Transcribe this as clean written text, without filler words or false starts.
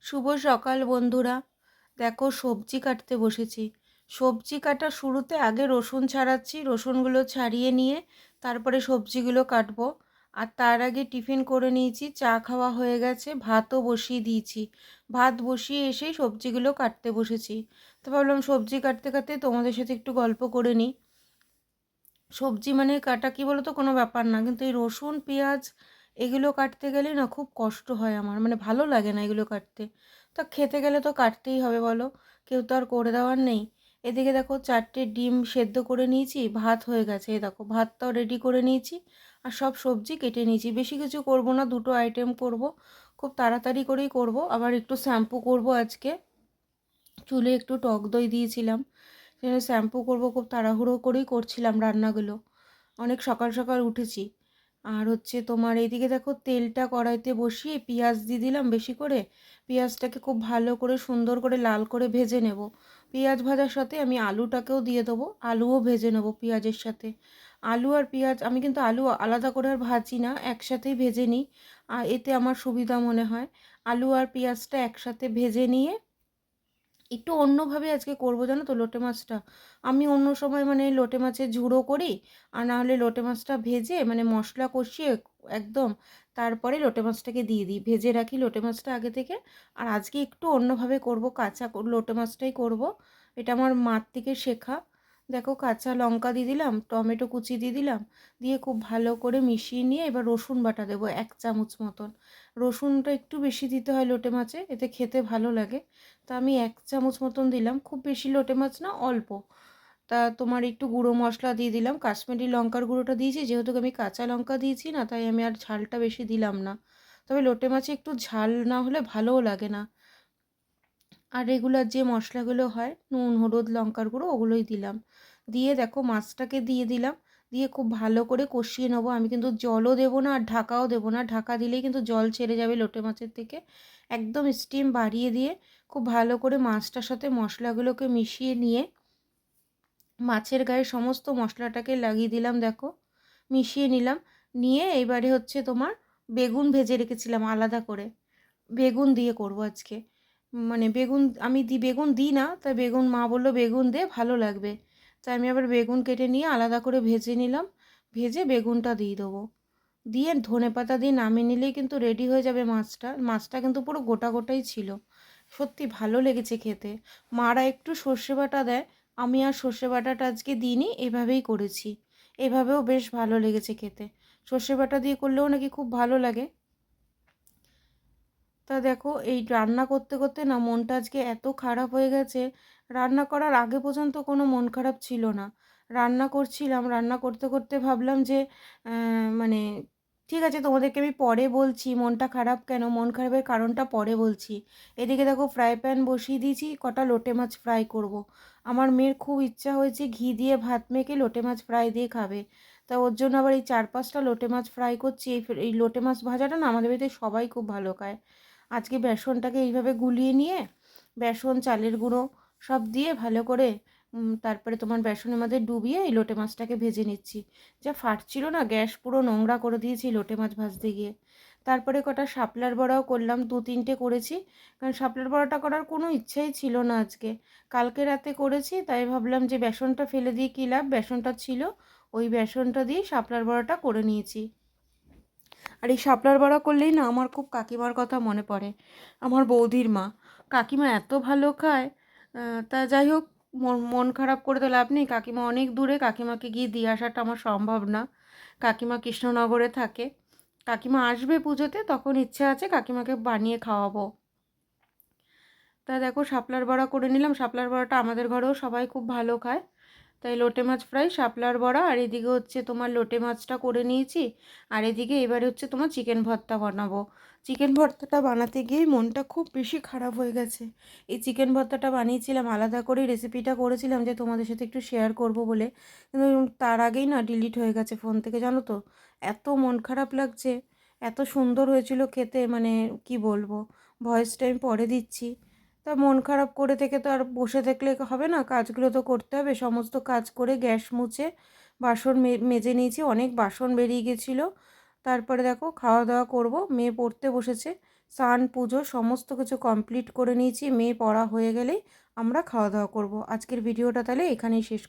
শুভ সকাল বন্ধুরা। দেখো সবজি কাটতে বসেছি। সবজি কাটা শুরুতে আগে রসুন ছাড়াচ্ছি, রসুনগুলো ছাড়িয়ে নিয়ে তারপরে সবজিগুলো কাটবো। আর তার আগে টিফিন করে নিয়েছি, চা খাওয়া হয়ে গেছে, ভাতও বসিয়ে দিয়েছি। ভাত বসিয়ে এসেই সবজিগুলো কাটতে বসেছি। তো ভাবলাম সবজি কাটতে কাটতে তোমাদের সাথে একটু গল্প করে নিই। সবজি মানে কাটা কী বলো তো, কোনো ব্যাপার না, কিন্তু এই রসুন পেঁয়াজ এগুলো কাটতে গেলে না খুব কষ্ট হয় আমার, মানে ভালো লাগে না এগুলো কাটতে। তা খেতে গেলে তো কাটতেই হবে বলো, কেউ তো আর করে দেওয়ার নেই। এদিকে দেখো 4টে ডিম সেদ্ধ করে নিয়েছি, ভাত হয়ে গেছে, এই দেখো ভাতটাও রেডি করে নিয়েছি। আর সব সবজি কেটে নিয়েছি, বেশি কিছু করব না, দুটো আইটেম করব, খুব তাড়াতাড়ি করেই করব। আবার একটু শ্যাম্পু করব আজকে, চুলে একটু টক দই দিয়েছিলাম, শ্যাম্পু করব, খুব তাড়াহুড়ো করেই করছিলাম রান্নাগুলো, অনেক সকাল সকাল উঠেছি। আর হচ্ছে তোমার এইদিকে দেখো তেলটা কড়াইতে বসিয়ে পেঁয়াজ দিয়ে দিলাম বেশি করে। পেঁয়াজটাকে খুব ভালো করে সুন্দর করে লাল করে ভেজে নেব। পেঁয়াজ ভাজার সাথে আমি আলুটাকেও দিয়ে দেবো, আলুও ভেজে নেব পেঁয়াজের সাথে। আলু আর পেঁয়াজ আমি কিন্তু আলু আলাদা করে আর ভাজি না, একসাথেই ভেজে নিই, আর এতে আমার সুবিধা মনে হয়। আলু আর পেঁয়াজটা একসাথে ভেজে নিয়ে একটু অন্যভাবে আজকে করবো, জানো তো লোটে মাছটা। আমি অন্য সময় মানে লোটে মাছের ঝুড়ো করি, আর না হলে লোটে মাছটা ভেজে মানে মশলা কষিয়ে একদম তারপরে লোটে মাছটাকে দিয়ে দিই, ভেজে রাখি লোটে মাছটা আগে থেকে। আর আজকে একটু অন্যভাবে করব, কাঁচা লোটে মাছটাই করব, এটা আমার মার থেকে শেখা। দেখো কাঁচা লঙ্কা দিয়ে দিলাম, টমেটো কুচি দিয়ে দিলাম, দিয়ে খুব ভালো করে মিশিয়ে নিয়ে এবার রসুন বাটা দেবো 1 চামচ মতন। রসুনটা একটু বেশি দিতে হয় লোটে মাছে, এতে খেতে ভালো লাগে। তা আমি 1 চামচ মতন দিলাম, খুব বেশি লোটে মাছ না, অল্প। তা তোমার একটু গুঁড়ো মশলা দিয়ে দিলাম, কাশ্মীরি লঙ্কার গুঁড়োটা দিয়েছি, যেহেতু আমি কাঁচা লঙ্কা দিয়েছি না, তাই আমি আর ঝালটা বেশি দিলাম না। তবে লোটে মাছে একটু ঝাল না হলে ভালোও লাগে না। আর রেগুলার যে মশলাগুলো হয়, নুন হলুদ লঙ্কার গুঁড়ো, ওগুলোই দিলাম। দিয়ে দেখো মাছটাকে দিয়ে দিলাম, দিয়ে খুব ভালো করে কষিয়ে নেবো। আমি কিন্তু জলও দেবো না আর ঢাকাও দেবো না, ঢাকা দিলেই কিন্তু জল ছেড়ে যাবে লোটে মাছের থেকে। একদম স্টিম বাড়িয়ে দিয়ে খুব ভালো করে মাছটার সাথে মশলাগুলোকে মিশিয়ে নিয়ে মাছের গায়ে সমস্ত মশলাটাকে লাগিয়ে দিলাম, দেখো মিশিয়ে নিলাম। নিয়ে এবারে হচ্ছে তোমার বেগুন ভেজে রেখেছিলাম আলাদা করে, বেগুন দিয়ে করব আজকে। মানে বেগুন আমি বেগুন দিই না, তাই বেগুন মা বললো বেগুন দে ভালো লাগবে, তাই আমি আবার বেগুন কেটে নিয়ে আলাদা করে ভেজে নিলাম। ভেজে বেগুনটা দিয়ে দেবো, দিয়ে ধনেপাতা দিয়ে নামিয়ে নিলেই কিন্তু রেডি হয়ে যাবে মাছটা। মাছটা কিন্তু পুরো গোটা গোটাই ছিল, সত্যি ভালো লেগেছে খেতে। মারা একটু সর্ষে বাটা দেয়, আমি আর সর্ষে বাটাটা আজকে দিইনি, এভাবেই করেছি। এভাবেও বেশ ভালো লেগেছে খেতে, সর্ষে বাটা দিয়ে করলেও নাকি খুব ভালো লাগে। তা দেখো এই রান্না করতে করতে না মনটা আজকে এত খারাপ হয়ে গেছে। রান্না করার আগে পর্যন্ত কোনো মন খারাপ ছিল না, রান্না করছিলাম, রান্না করতে করতে ভাবলাম যে মানে ঠিক আছে তোমাদেরকে আমি পরে বলছি মনটা খারাপ কেন, মন খারাপের কারণটা পরে বলছি। এদিকে দেখো ফ্রাই প্যান বসিয়ে দিয়েছি, কটা লোটে মাছ ফ্রাই করব। আমার মেয়ের খুব ইচ্ছা হয়েছে ঘি দিয়ে ভাত মেখে লোটে মাছ ফ্রাই দিয়ে খাবে, তা ওর জন্য আবার এই 4-5টা লোটে মাছ ফ্রাই করছি। এই লোটে মাছ ভাজাটা না আমাদের বাড়িতে সবাই খুব ভালো খায়। আজকে বেসনটাকে এইভাবে গুলিয়ে নিয়ে বেসন চালের গুঁড়ো সব দিয়ে ভালো করে তারপরে তোমার বেসনের মধ্যে ডুবিয়ে এই লোটে মাছটাকে ভেজে নিচ্ছি। যা ফাটছিল না, গ্যাস পুরো নোংরা করে দিয়েছি লোটে মাছ ভাজতে গিয়ে। তারপরে কটা শাপলার বড়াও করলাম, 2-3টে করেছি, কারণ শাপলার বড়াটা করার কোনো ইচ্ছাই ছিল না আজকে। কালকে রাতে করেছি, তাই ভাবলাম যে বেসনটা ফেলে দিয়ে কী লাভ, বেসনটা ছিল, ওই বেসনটা দিয়ে শাপলার বড়াটা করে নিয়েছি। আর এই শাপলার বড়া করলেই না আমার খুব কাকিমার কথা মনে পড়ে, আমার বৌদির মা। কাকিমা এত ভালো খায়। তা যাই হোক, মন মন খারাপ করে তো লাভ নেই, কাকিমা অনেক দূরে, কাকিমাকে গিয়ে দিয়ে আসাটা আমার সম্ভব না। কাকিমা কৃষ্ণনগরে থাকে, কাকিমা আসবে পুজোতে, তখন ইচ্ছা আছে কাকিমাকে বানিয়ে খাওয়াবো। তা দেখো শাপলার বড়া করে নিলাম, শাপলার বড়াটা আমাদের ঘরেও সবাই খুব ভালো খায়। তাই লোটে মাছ ফ্রাই, শাপলার বড়া, আর এদিকে হচ্ছে তোমার লোটে মাছটা করে নিয়েছি। আর এদিকে এবারে হচ্ছে তোমার চিকেন ভর্তা বানাবো। চিকেন ভর্তাটা বানাতে গিয়েই মনটা খুব বেশি খারাপ হয়ে গেছে। এই চিকেন ভর্তাটা বানিয়েছিলাম আলাদা করে, রেসিপিটা করেছিলাম যে তোমাদের সাথে একটু শেয়ার করব বলে, কিন্তু তার আগেই না ডিলিট হয়ে গেছে ফোন থেকে, জানো তো। এত মন খারাপ লাগছে, এত সুন্দর হয়েছিল খেতে, মানে কি বলবো, ভয়েসটা আমি পরে দিচ্ছি। তা মন খারাপ করে থেকে তো আর বসে থাকলে হবে না, কাজগুলো তো করতে হবে। সমস্ত কাজ করে গ্যাস মুছে বাসন মেজে নিয়েছি, অনেক বাসন বেরিয়ে গেছিলো। তারপরে দেখো খাওয়া দাওয়া করব, মেয়ে পড়তে বসেছে, স্নান পুজো সমস্ত কিছু কমপ্লিট করে নিয়েছি। মেয়ে পড়া হয়ে গেলেই আমরা খাওয়া দাওয়া করব। আজকের ভিডিওটা তাহলে এখানেই শেষ